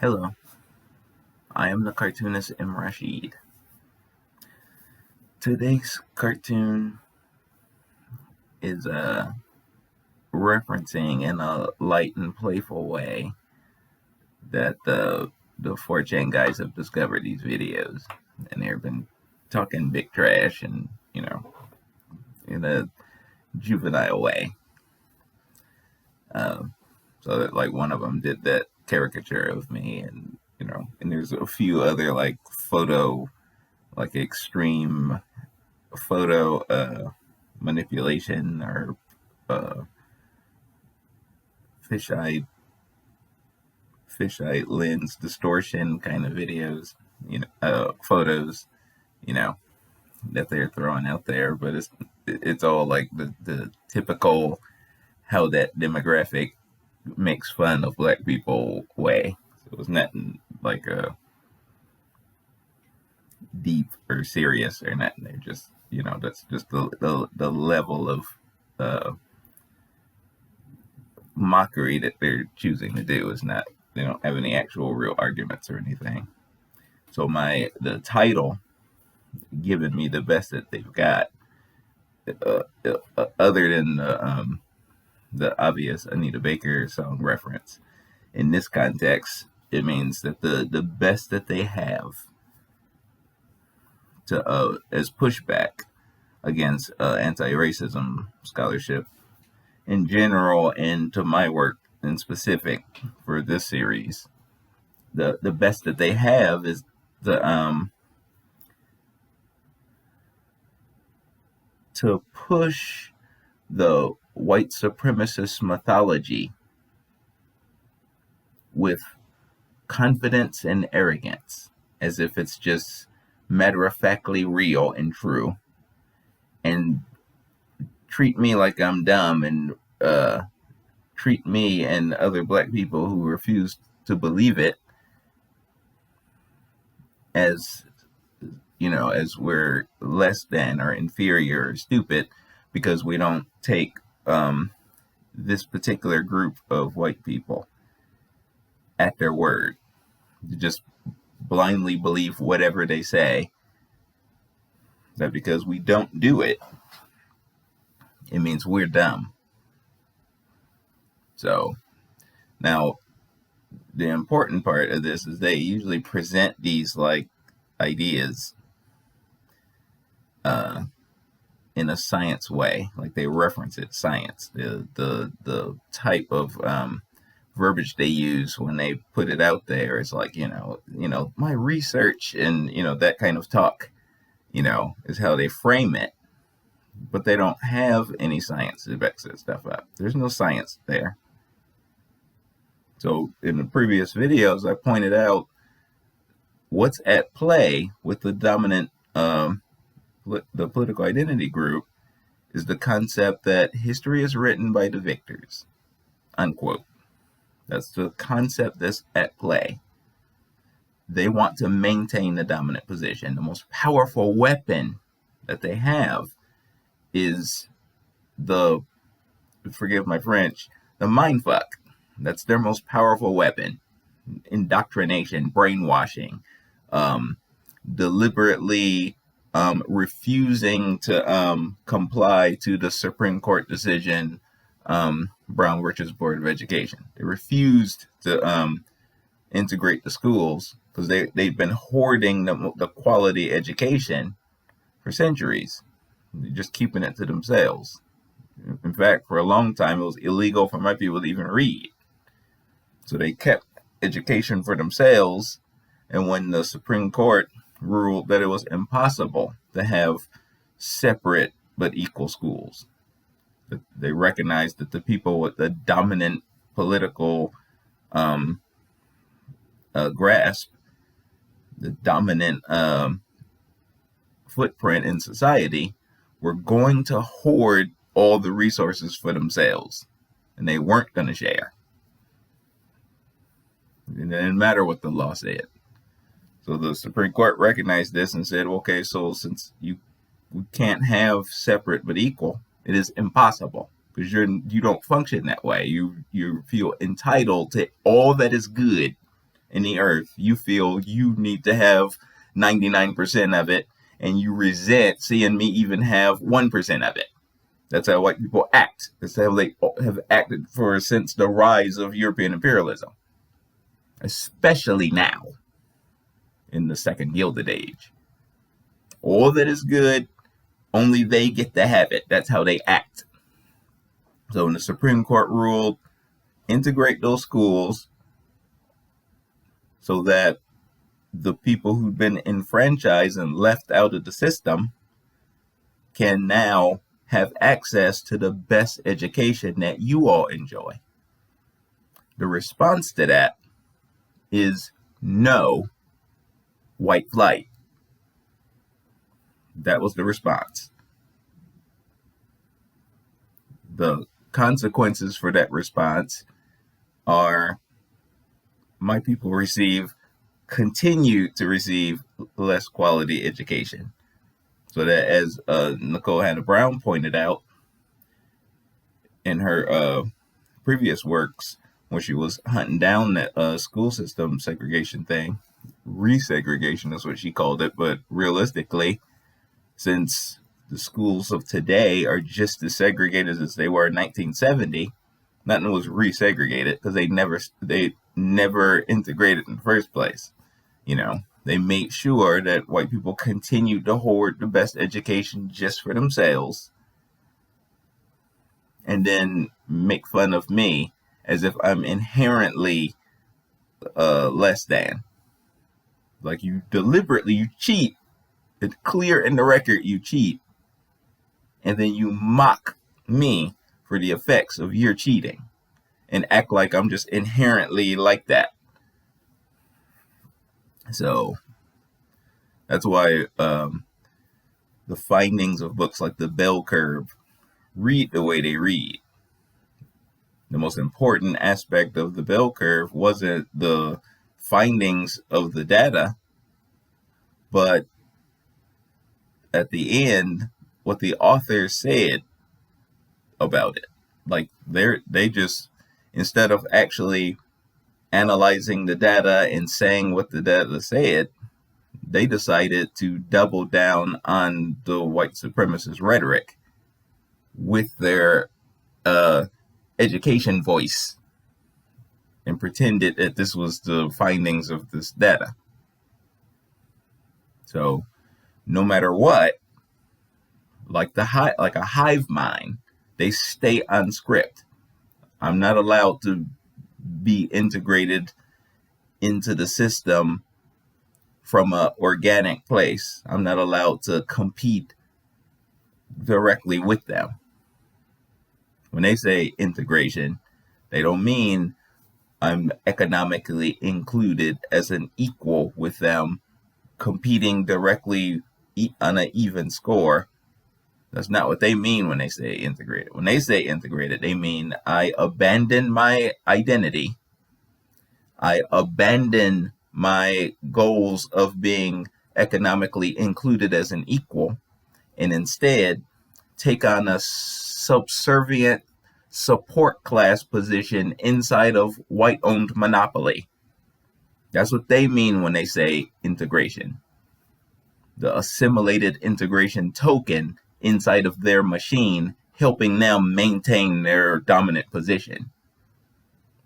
Hello, I am the cartoonist M. Rashid. Today's cartoon is referencing in a light and playful way that the 4chan guys have discovered these videos, and they've been talking big trash and in a juvenile way. So that like one of them did that caricature of me, and and there's a few other like extreme photo manipulation or uh, fisheye lens distortion kind of videos, photos, you know, that they're throwing out there. But it's all like the typical how that demographic makes fun of black people way. So it's not like a deep or serious or nothing. They're just that's just the level of uh, mockery that they're choosing to do is not. They don't have any actual real arguments or anything. So the title, giving me the best that they've got, other than the obvious Anita Baker song reference. In this context, it means that the best that they have to as pushback against anti-racism scholarship in general, and to my work in specific for this series, the best that they have is to push the white supremacist mythology with confidence and arrogance, as if it's just matter-of-factly real and true, and treat me like I'm dumb, and treat me and other black people who refuse to believe it as as we're less than or inferior or stupid because we don't take this particular group of white people at their word. You just blindly believe whatever they say. That because we don't do it, it means we're dumb. So now the important part of this is they usually present these like ideas in a science way, like they reference it science. The type of verbiage they use when they put it out there is like my research and that kind of talk, is how they frame it. But they don't have any science to back that stuff up. There's no science there. So in the previous videos, I pointed out what's at play with the dominant, the political identity group is the concept that history is written by the victors, unquote. That's the concept that's at play. They want to maintain the dominant position. The most powerful weapon that they have is forgive my French, the mind fuck. That's their most powerful weapon. Indoctrination, brainwashing, deliberately refusing to comply to the Supreme Court decision, Brown versus Board of Education. They refused to integrate the schools because they've been hoarding the quality education for centuries. They're just keeping it to themselves. In fact, for a long time, it was illegal for my people to even read. So they kept education for themselves. And when the Supreme Court ruled that it was impossible to have separate but equal schools, they recognized that the people with the dominant political grasp, the dominant footprint in society, were going to hoard all the resources for themselves, and they weren't going to share. It didn't matter what the law said. So the Supreme Court recognized this and said, okay, so since we can't have separate but equal, it is impossible because you don't function that way. You feel entitled to all that is good in the earth, you feel you need to have 99% of it, and you resent seeing me even have 1% of it. That's how white people act. That's how they have acted since the rise of European imperialism, especially now in the Second Gilded Age. All that is good, only they get to have it. That's how they act. So when the Supreme Court ruled, integrate those schools so that the people who've been enfranchised and left out of the system can now have access to the best education that you all enjoy. The response to that is no white flight. That was the response. The consequences for that response are my people continue to receive less quality education. So that, as Nicole Hannah Brown pointed out in her previous works, when she was hunting down that school system segregation thing, resegregation is what she called it, but realistically, since the schools of today are just as segregated as they were in 1970, nothing was resegregated because they never integrated in the first place. They made sure that white people continued to hoard the best education just for themselves, and then make fun of me as if I'm inherently less than. Like, you cheat. It's clear in the record you cheat, and then you mock me for the effects of your cheating and act like I'm just inherently like that. So that's why the findings of books like The Bell Curve read the way they read. The most important aspect of The Bell Curve wasn't the findings of the data, but at the end, what the author said about it. Like, they just, instead of actually analyzing the data and saying what the data said, they decided to double down on the white supremacist rhetoric with their education voice and pretended that this was the findings of this data. So no matter what, like a hive mind, they stay on script. I'm not allowed to be integrated into the system from an organic place. I'm not allowed to compete directly with them. When they say integration, they don't mean I'm economically included as an equal with them, competing directly on an even score. That's not what they mean when they say integrated. When they say integrated, they mean I abandon my identity. I abandon my goals of being economically included as an equal, and instead take on a subservient support class position inside of white-owned monopoly. That's what they mean when they say integration. The assimilated integration token inside of their machine, helping them maintain their dominant position.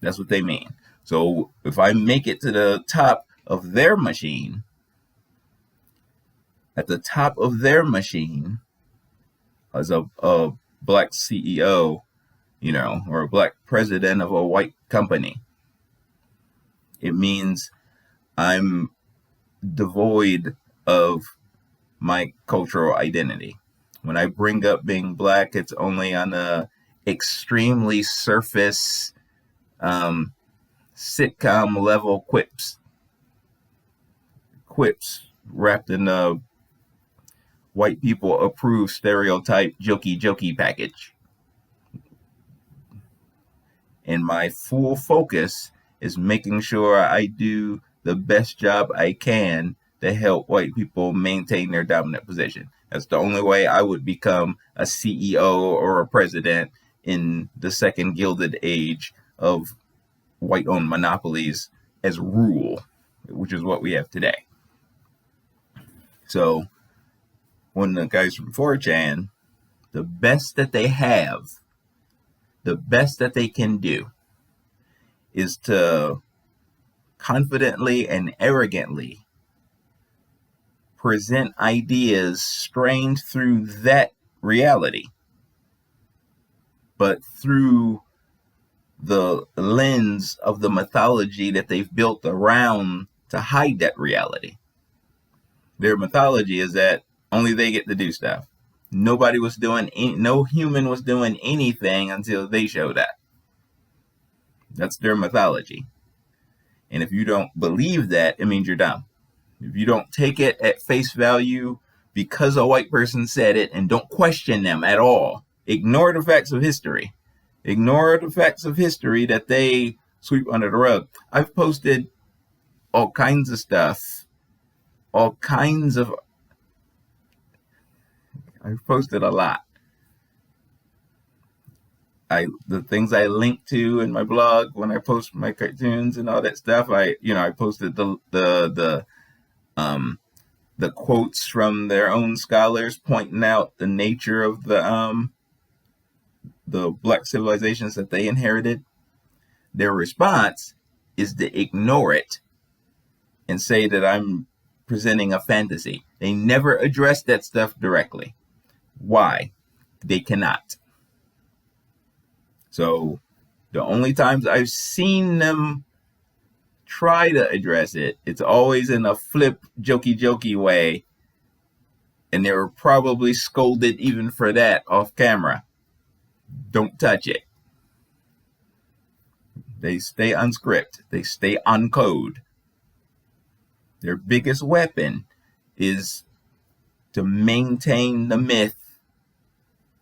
That's what they mean. So if I make it to the top of their machine, at the top of their machine, as a black CEO, or a black president of a white company, it means I'm devoid of my cultural identity. When I bring up being black, it's only on a extremely surface, sitcom level quips wrapped in a white people approved stereotype jokey package. And my full focus is making sure I do the best job I can to help white people maintain their dominant position. That's the only way I would become a CEO or a president in the second Gilded Age of white-owned monopolies as rule, which is what we have today. So when the guys from 4chan, the best that they have, the best that they can do is to confidently and arrogantly present ideas strained through that reality, but through the lens of the mythology that they've built around to hide that reality. Their mythology is that only they get to do stuff. Nobody was doing, no human was doing anything until they showed up. That's their mythology. And if you don't believe that, it means you're dumb. If you don't take it at face value because a white person said it and don't question them at all, ignore the facts of history. Ignore the facts of history that they sweep under the rug. I've posted all kinds of stuff, I've posted a lot. The things I link to in my blog when I post my cartoons and all that stuff, I posted the quotes from their own scholars pointing out the nature of the black civilizations that they inherited. Their response is to ignore it and say that I'm presenting a fantasy. They never address that stuff directly. Why? They cannot. So the only times I've seen them try to address it, it's always in a flip, jokey way. And they were probably scolded even for that off camera. Don't touch it. They stay unscripted. They stay on code. Their biggest weapon is to maintain the myth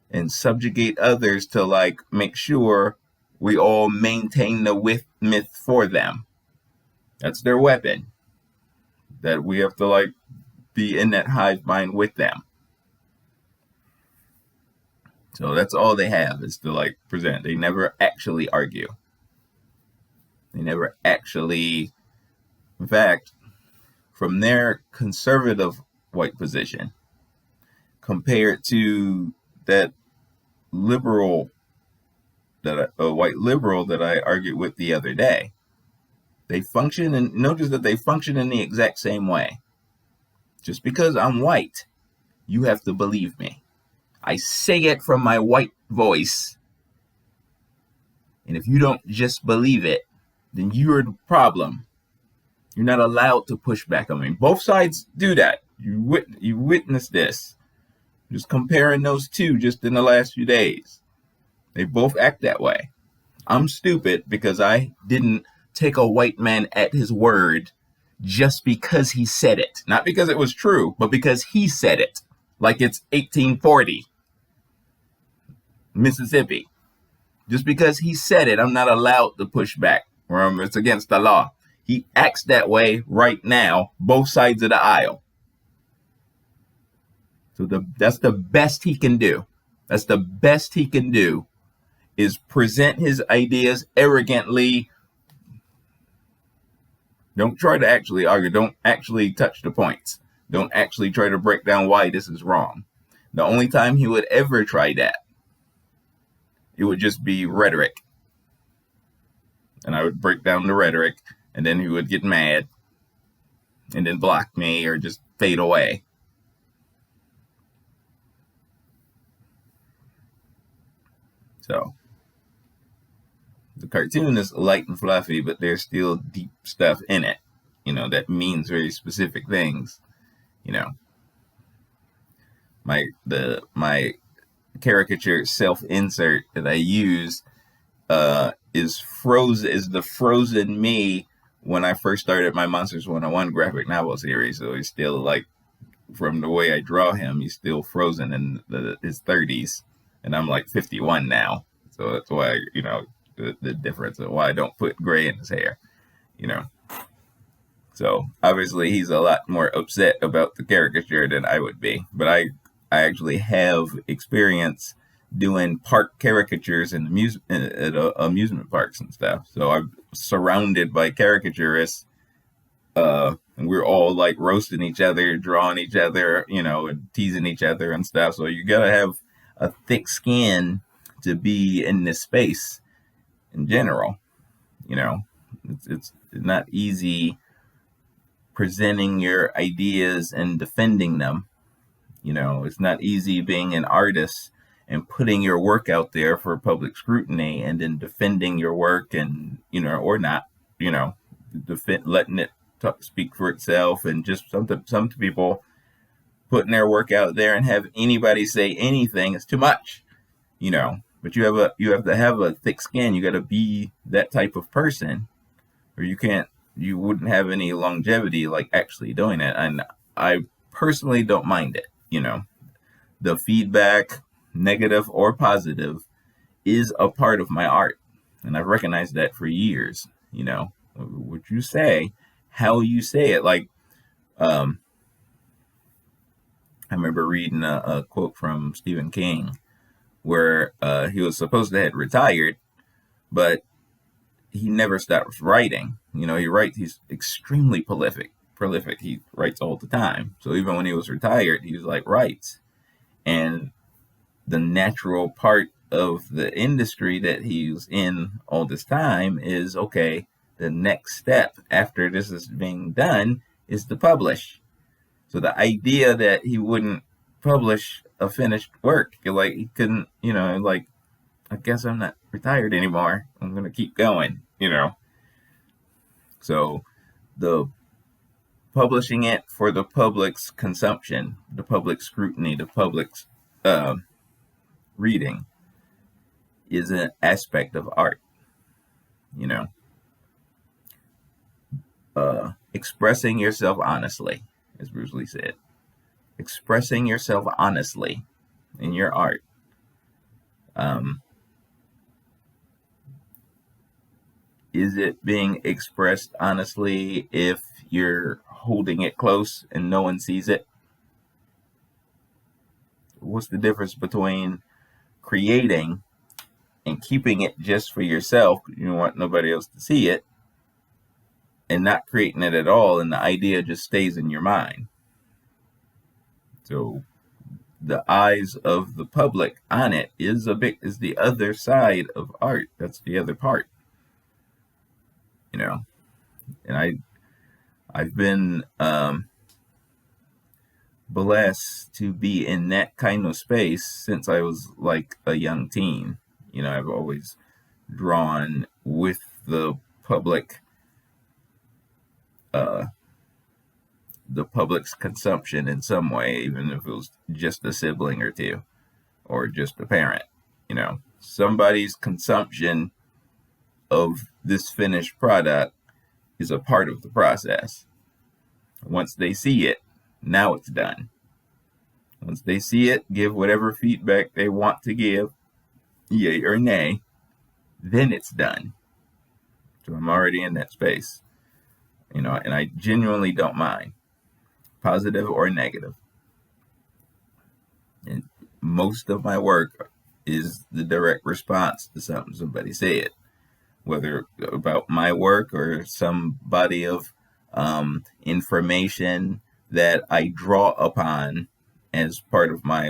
and subjugate others to make sure we all maintain the myth for them. That's their weapon. That we have to be in that hive mind with them. So that's all they have is to present. They never actually argue. They never actually, in fact, from their conservative white position compared to that liberal, a white liberal that I argued with the other day, they function, and notice that they function in the exact same way. Just because I'm white, you have to believe me. I say it from my white voice. And if you don't just believe it, then you're the problem. You're not allowed to push back on me. Both sides do that. You witness this. Just comparing those two just in the last few days. They both act that way. I'm stupid because I didn't take a white man at his word just because he said it. Not because it was true, but because he said it. Like it's 1840. Mississippi. Just because he said it, I'm not allowed to push back. Or it's against the law. He acts that way right now, both sides of the aisle. So that's the best he can do. That's the best he can do is present his ideas arrogantly. Don't try to actually argue. Don't actually touch the points. Don't actually try to break down why this is wrong. The only time he would ever try that, it would just be rhetoric. And I would break down the rhetoric, and then he would get mad and then block me or just fade away. So the cartoon is light and fluffy, but there's still deep stuff in it, that means very specific things. My caricature self-insert that I use is the frozen me when I first started my Monsters 101 graphic novel series. So he's still from the way I draw him, he's still frozen in his 30s, and I'm 51 now. So that's why the difference and why I don't put gray in his hair. So obviously he's a lot more upset about the caricature than I would be, but I actually have experience doing park caricatures and amusement parks and stuff. So I'm surrounded by caricaturists, and we're all like roasting each other, drawing each other, and teasing each other and stuff. So you gotta have a thick skin to be in this space in general. It's not easy presenting your ideas and defending them. It's not easy being an artist and putting your work out there for public scrutiny and then defending your work, and or not, letting it speak for itself. And just some people putting their work out there and have anybody say anything is too much. But you have to have a thick skin. You got to be that type of person, or you wouldn't have any longevity like actually doing it. And I personally don't mind it. The feedback, negative or positive, is a part of my art, and I've recognized that for years. What you say, how you say it. Like, I remember reading a quote from Stephen King where he was supposed to have retired, but he never stops writing. He's extremely prolific. He writes all the time. So even when he was retired, he was like writes. And the natural part of the industry that he's in all this time is, okay, the next step after this is being done is to publish. So the idea that he wouldn't publish a finished work, like he couldn't, like, I guess I'm not retired anymore. I'm going to keep going, So the publishing it for the public's consumption, the public scrutiny, the public's reading is an aspect of art. Expressing yourself honestly, as Bruce Lee said. Expressing yourself honestly in your art. Is it being expressed honestly if you're holding it close and no one sees it? What's the difference between creating and keeping it just for yourself, you don't want nobody else to see it, and not creating it at all, and the idea just stays in your mind? So the eyes of the public on it is the other side of art. That's the other part. And I've been blessed to be in that kind of space since I was like a young teen. I've always drawn with the public's consumption in some way, even if it was just a sibling or two, or just a parent. Somebody's consumption of this finished product is a part of the process. Once they see it, now it's done. Once they see it, give whatever feedback they want to give, yay or nay, then it's done. So I'm already in that space, and I genuinely don't mind, positive or negative. And most of my work is the direct response to something somebody said, whether about my work or some body of information that I draw upon as part of my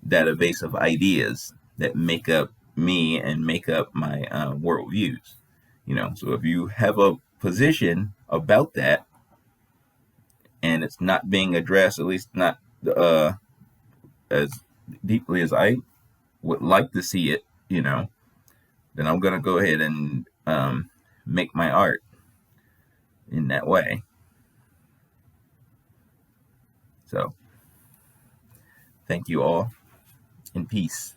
database of ideas that make up me and make up my worldviews. So if you have a position about that and it's not being addressed, at least not as deeply as I would like to see it, then I'm going to go ahead and make my art in that way. So, thank you all, and peace.